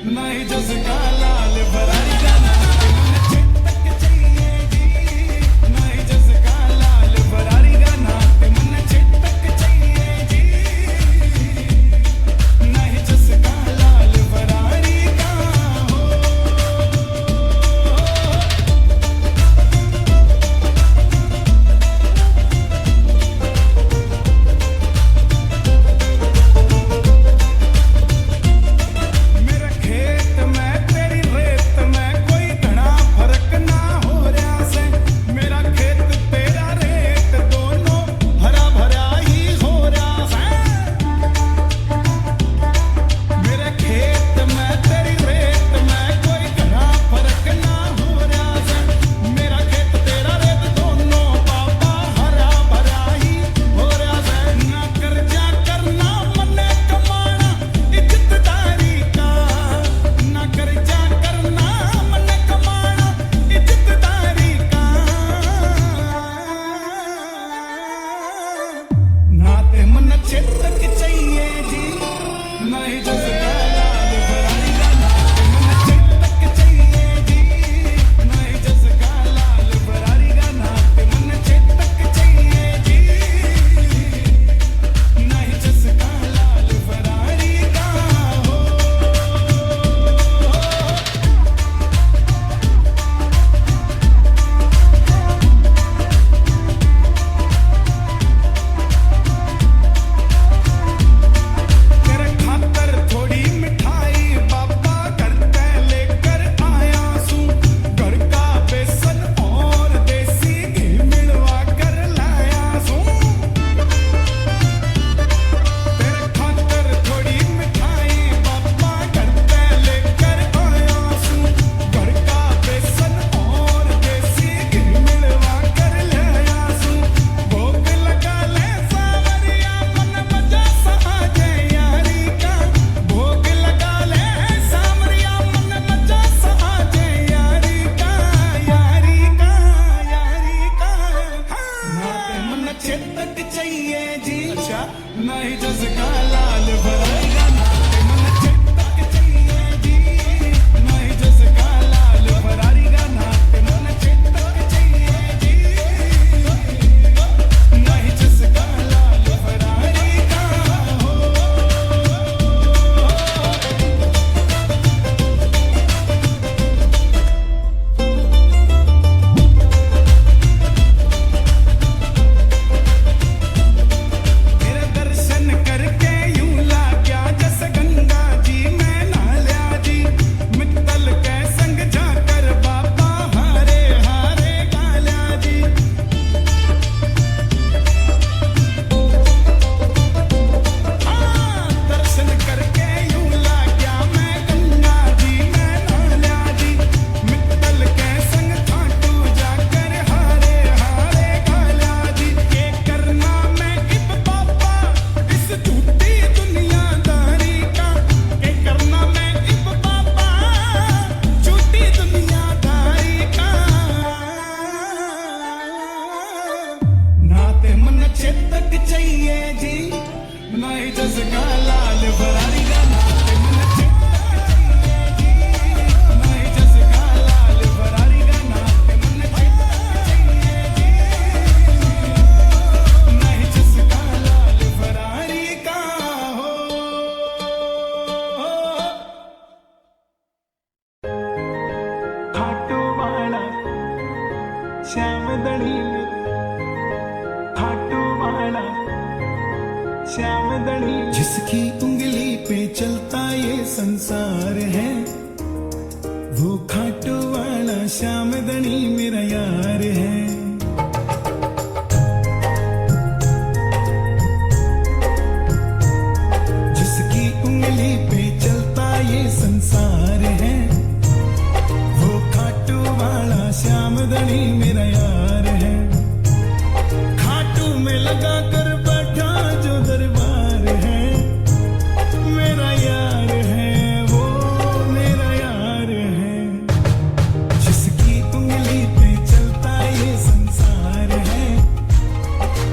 नहीं जिसका लाल फरारी का नाते मन चेतक चाहिए जी। नहीं जिसका लाल फरारी का नाते मन चेतक चाहिए जी। नहीं जिसका लाल फरारी का हो। मेरे खेत में तेरी रेत में कोई घना फर्क ना हो रहा से। मेरा खेत तेरा रेत दोनों हरा भरा ही हो रहा है। मेरे खेत में तेरी रेत में कोई घना फर्क ना हो रहा से। मेरा खेत तेरा रेत दोनों बाबा हरा भरा ही हो रहा है। ना कर्जा करना मने कमाना इज्जतदारी का। ना कर्जा करना मने कमाना इज्जतदारी का। नाते मन चेतक चाहिए जी। नहीं जिसका लाल फरारी का नाते मन चेतक चाहिए जी। नहीं जिसका लाल फरारी का नाते मन चेतक चाहिए जी। नहीं जिसका लाल फरारी का हो। तेरे खातर थोड़ी मिठाई बाबा घर पे लेकर आया सू। घर का बेसन और देसी घी मिलवा कर लाया सू। तेरे खातर थोड़ी मिठाई बाबा घर पे लेकर आया सू। घर का बेसन और देसी घी मिलवा कर लाया सू। भोग लगा ले सावरिया मन मजा सा आ जाए यारी का। भोग लगा ले सावरिया मन मजा सा आ जाए यारी का। यारी का यारी का नाते मन चेतक चाहिए जी। अच्छा नहीं जिसका लाल फरारी का नाते मन चेतक चाहिए जी। नहीं जिसका लाल फरारी का नाते मन चेतक चाहिए जी। नहीं जिसका लाल फरारी का हो। तेरे दर्शन करके यूं लाग्या जैसे गंगा जी में नहाया जी। मित्तल के संग जाकर बाबा हारे हारे गाल्या जी। हाँ दर्शन करके यूं लाग्या मैं गंगा जी में नहाया जी। मित्तल के संग खाटू जाकर हारे हारे गाल्या जी। ये करना मैं इब बाबा इस झूठी दुनियादारी का। ये करना मैं इब बाबा झूठी दुनियादारी का। नाते मन चेतक चाहिए जी। नहीं जिसका लाल फरारी का नाते मन चेतक चाहिए जी। नहीं जिसका लाल फरारी का नाते मन चेतक चाहिए जी। नहीं जिसका लाल फरारी का हो। खाटू वाला श्याम दड़ी खाटू वाला श्याम दड़ी। जिसकी उंगली पे चलता ये संसार है वो खाटू वाला श्याम दड़ी मेरा यार है। जिसकी उंगली पे चलता ये संसार है वो खाटू वाला श्याम दड़ी मेरा यार है। खाटू में लगा कर बैठा जो दरबार है मेरा यार है। वो मेरा यार है। जिसकी उंगली पे चलता ये संसार है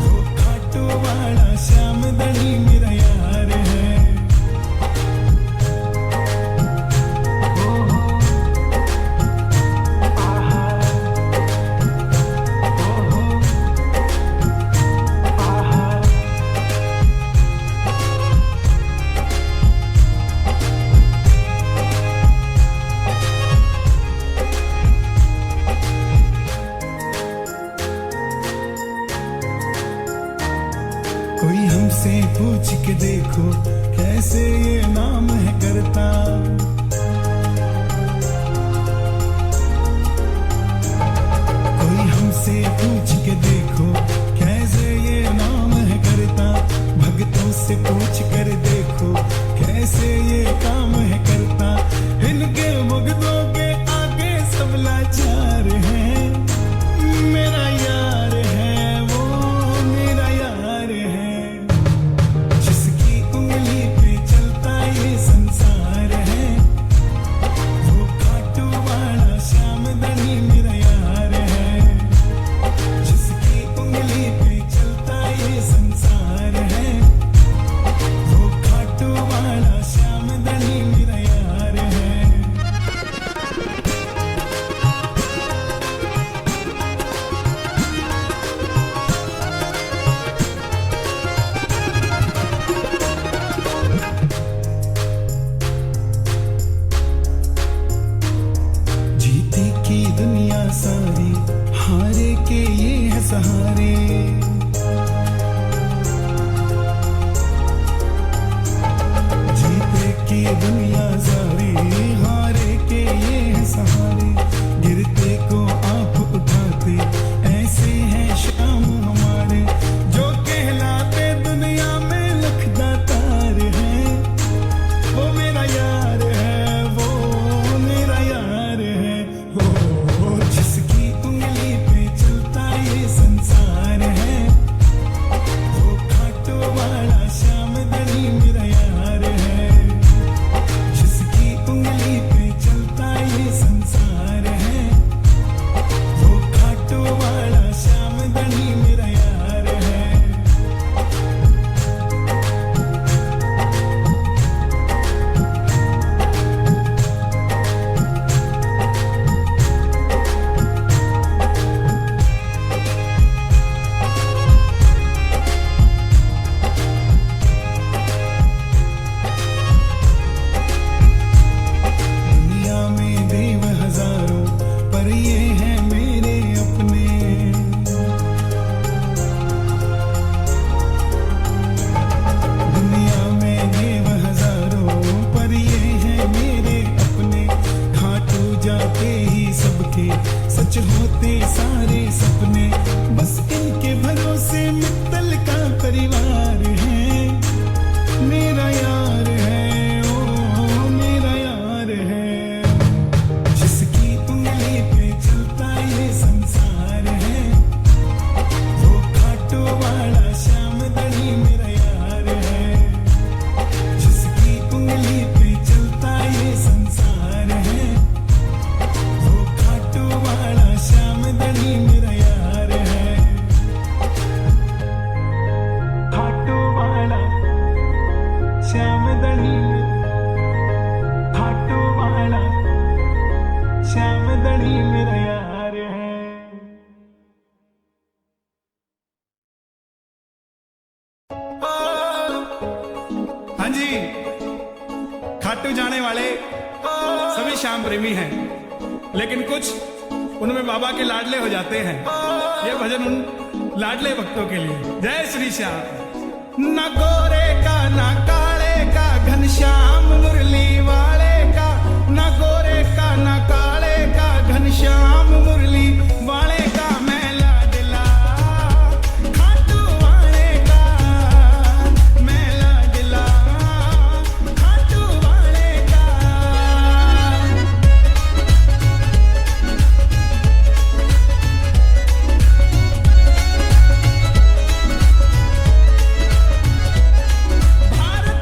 वो खाटू वाला श्याम दड़ी मेरा यार है। कोई हमसे पूछ के देखो कैसे ये नाम है करता। कोई हमसे पूछ के देखो कैसे ये नाम है करता। भक्तों से पूछ कर देखो कैसे ये काम है करता। इनके भक्तों के आगे सब लाचार है। मेरा यार है वो, मेरा यार है, जिसकी उंगली पे चलता ये संसार है। वो खाटू वाला श्याम धनी मेरा यार है, जिसकी उंगली पे चलता ये संसार है। वो खाटू वाला श्याम धनी मेरा यार है। जीते की दुनिया सारी, हारे के ये है सहारे। जीते की दुनिया सारी, हारे के ये है सहारे। गिरते को आप उठाते ऐसे हैं शाम हमारे। जो कहलाते दुनिया में लखदातार है। वो मेरा यार है, वो मेरा यार है, वो जिसकी उंगली पे चलता ये संसार है। वो खाटू वाला श्याम धनी मेरा यार है, जिसकी उंगली पे चलता ये संसार है। वो खाटू वाला श्याम धनी मेरा यार है। दुनिया में देव हजारों पर ये हैं मेरे अपने। दुनिया में देव हजारों पर ये हैं मेरे अपने। खाटू जाते ही सबके सच होते सारे सपने। बस इनके भरोसे मित्तल का परिवार है। मेरा यार है, ओ मेरा यार है, जिसकी उंगली पे चलता ये संसार है। वो खाटू वाला श्याम धनी मेरा यार है, जिसकी उंगली पे चलता ये संसार है। वो खाटू वाला श्याम धनी मेरा यार है। खाटू वाला श्याम धनी, खाटू वाला श्याम धनी मेरा यार है। हाँ जी, खाटू जाने वाले सभी श्याम प्रेमी हैं, लेकिन कुछ उनमें बाबा के लाडले हो जाते हैं। ये भजन उन लाडले भक्तों के लिए। जय श्री श्याम। ना गोरे का ना काले का, घनश्याम मुरली वाले का। ना गोरे का ना काले का, घनश्याम मुरली वाले का। मैं लाडला खाटू वाले का, मैं लाडला खाटू वाले का। भारत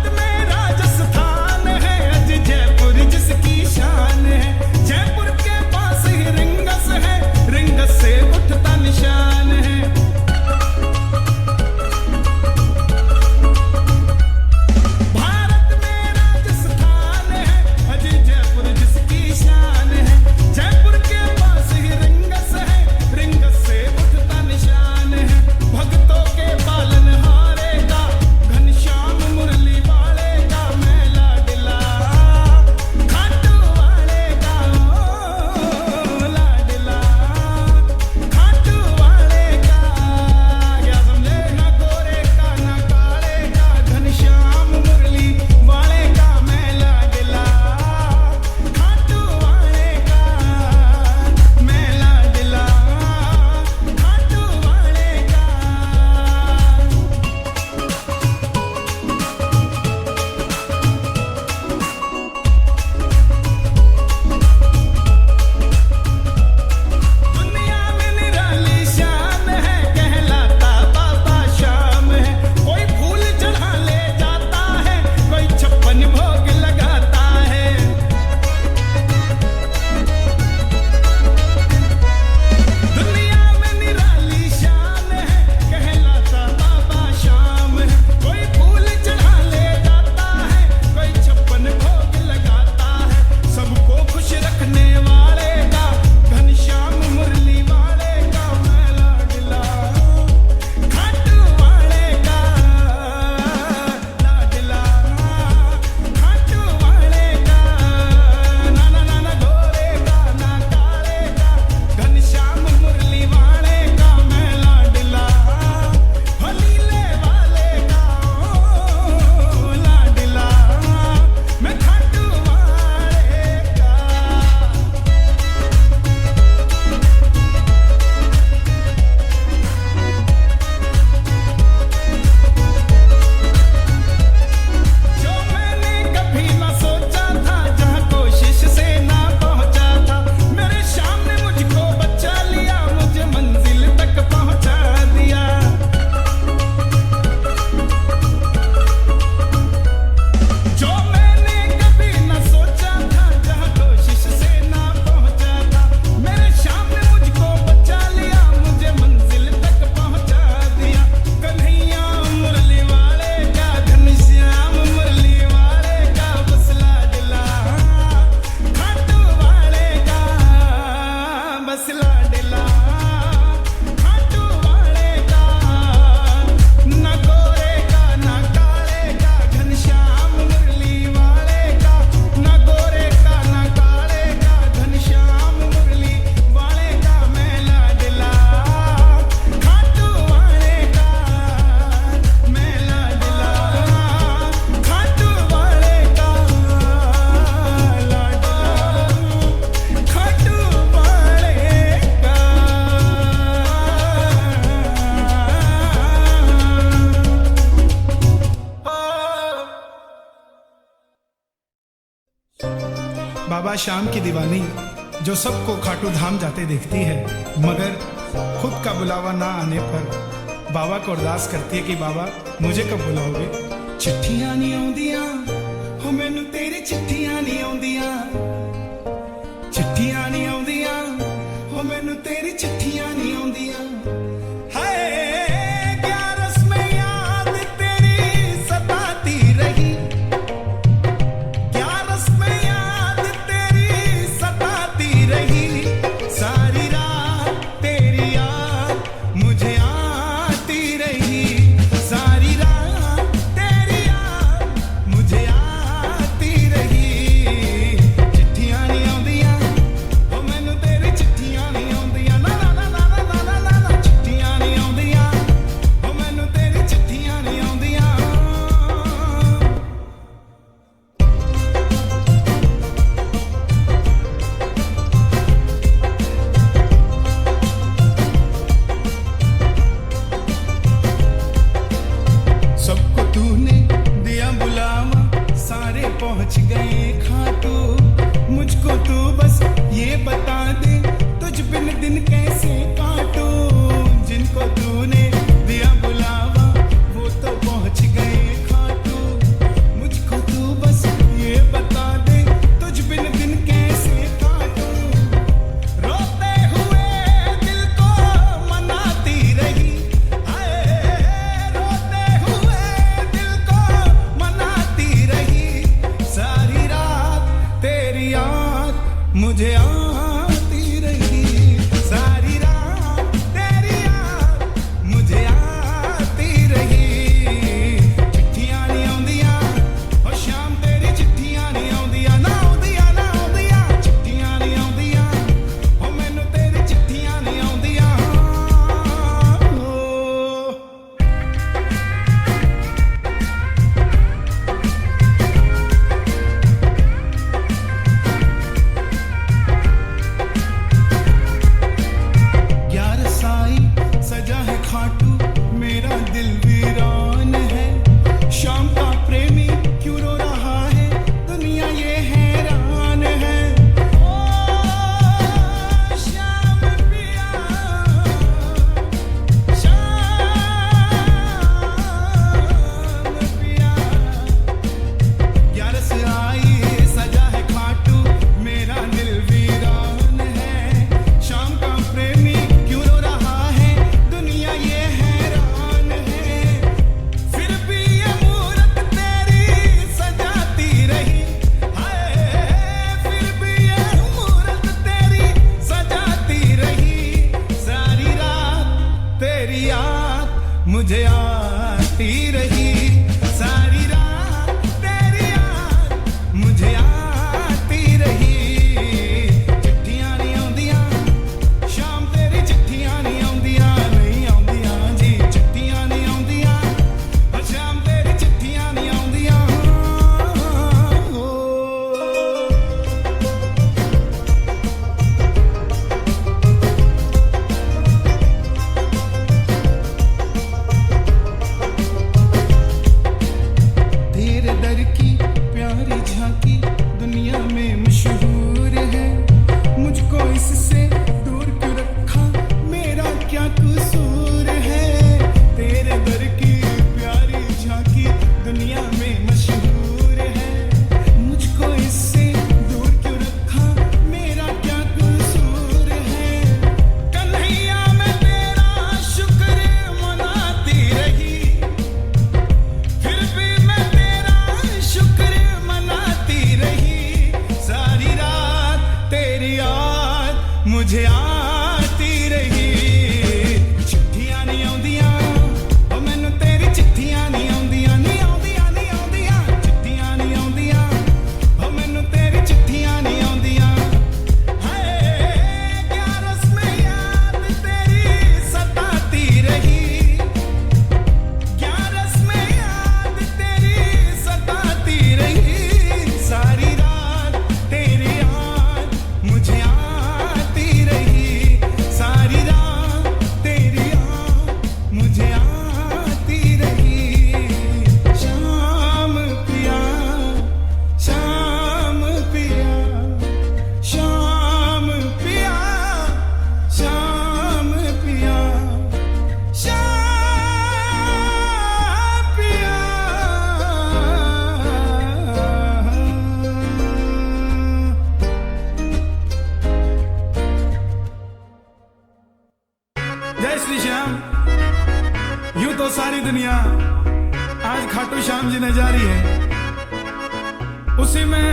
बाबा श्याम की दीवानी जो सबको खाटू धाम जाते देखती है, मगर खुद का बुलावा ना आने पर बाबा को अरदास करती है कि बाबा मुझे कब बुलाओगे। चिट्ठियां नहीं आउंदियां हो मैनू तेरी चिट्ठियां नहीं आउंदियां, चिट्ठियां नहीं आउंदियां हो मैनू तेरी चिट्ठियां नहीं आउंदियां। पहुंच गए खाटू, मुझको तू बस ये बता दे तुझ बिन दिन कैसे काटूं। जिनको तूने दिया बुलावा वो तो पहुंच गए खाटू, मुझको तू बस ये बता दे तुझ बिन दिन कैसे काटूं। रोते हुए दिल को मनाती रही, रोते हुए दिल को मनाती रही। सारी रात तेरी याद मुझे आती रही, सारी रात तेरी याद मुझे आती रही। चिट्ठियां नहीं आउंदियां ओ शाम तेरी चिट्ठियां नहीं आउंदियां, ना आउंदियां ना आउंदियां। चिट्ठियां नहीं आउंदियां ओ मैनू तेरी चिट्ठियां नहीं आउंदियां। सजा है खाटू मेरा दिल वीरान है, शाम का प्रेमी क्यों रो रहा है दुनिया ये हैरान है। ओ श्याम पिया, श्याम पिया, ग्यारस आई सजा है खाटू मेरा दिल वीरान है, शाम का प्रेमी क्यों रो रहा है दुनिया ये हैरान है। फिर भी ये मूरत तेरी सजाती रही, फिर भी ये मूरत तेरी सजाती रही। सारी रात तेरी याद मुझे आती रही, सारी रात तेरी याद मुझे आती रही। चिट्ठियां नहीं आउंदियां शाम तेरी चिट्ठियां नहीं आउंदियां, नहीं आउंदियां जी चिट्ठियां नहीं आउंदियां और शाम तेरी चिट्ठियां नहीं आउंदियां। आज खाटू श्याम जी ने जारी है, उसी में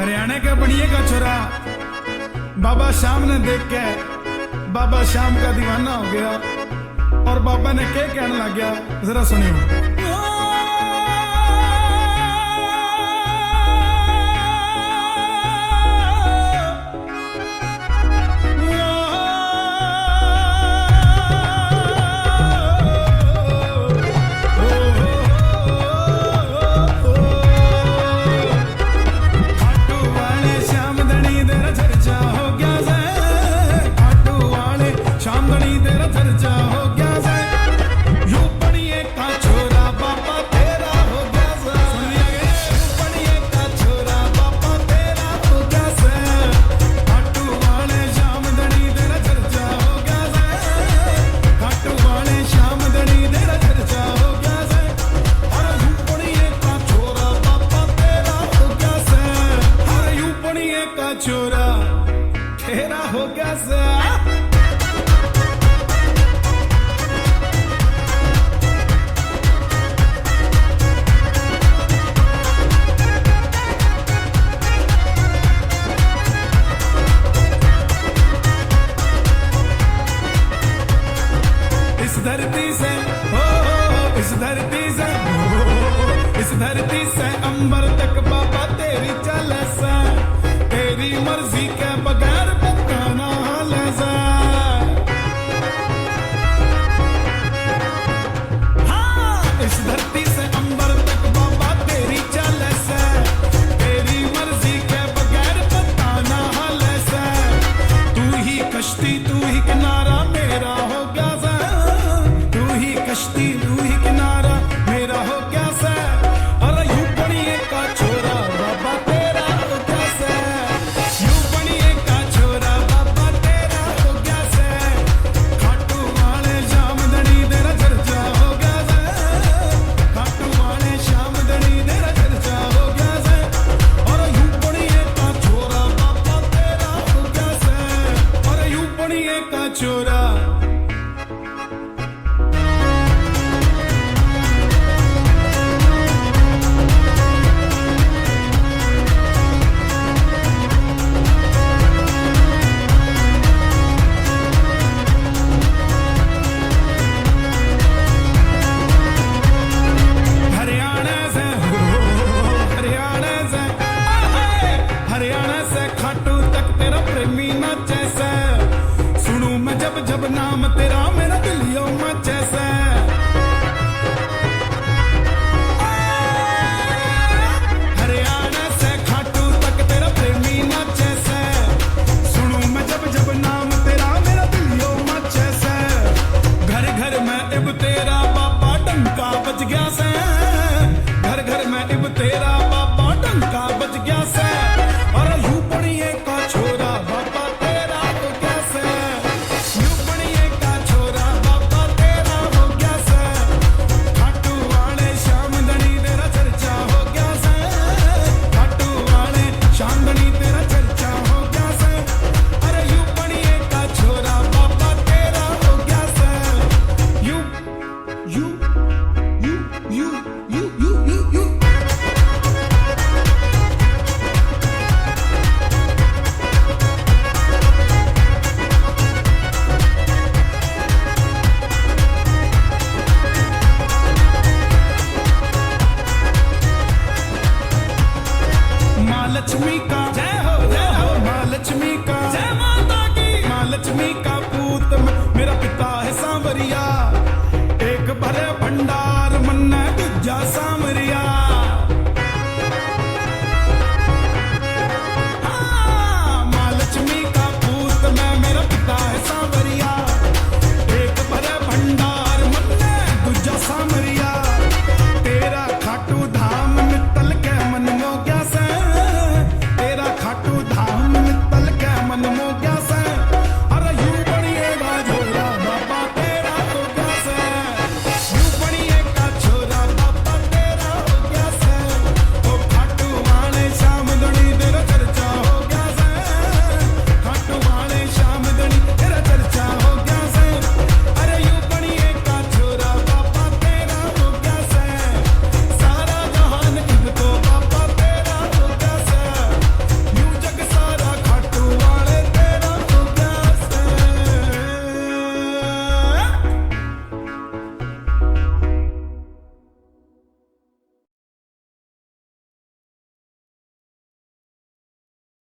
हरियाणा के बनिए का छोरा बाबा श्याम ने देख के बाबा श्याम का दीवाना हो गया और बाबा ने क्या कहने लग गया, जरा सुनियो। छोरा तेरा हो गया सा। इस धरती से इस धरती से इस धरती से अंबर तक बाबा तेरी चल सा, तेरी मर्जी के बगैर पकाना लजा। हाँ इस धरती से अंबर तक बाबा तेरी चल सा, तेरी मर्जी के बगैर पकाना लजा। तू ही कश्ती तू ही किनारा मेरा हो गया सा, तू ही कश्ती तू ही किनारा मेरा हो गया सा। और यूं बनिए का छोरा बाबा तेरा हो गया सा, यूं बनिए का छोरा बाबा तेरा हो गया सा। खाटू वाले श्याम धनी तेरा चर्चा हो गया सा, खाटू वाले श्याम धनी तेरा चर्चा हो गया सा। और यूं बनिए का छोरा बाबा तेरा हो गया सा, और यूं बनिए का छोरा। हरियाणा से खाटू तक तेरा प्रेमी नाचे से, सुनू मैं जब जब नाम तेरा मेरा दिलियो मचे से। हरियाणा से खाटू तक तेरा प्रेमी नाचे से, सुनू मैं जब जब नाम तेरा मेरा दिलियो मचे से। घर घर में अब तेरा बाबा डंका बज गया से,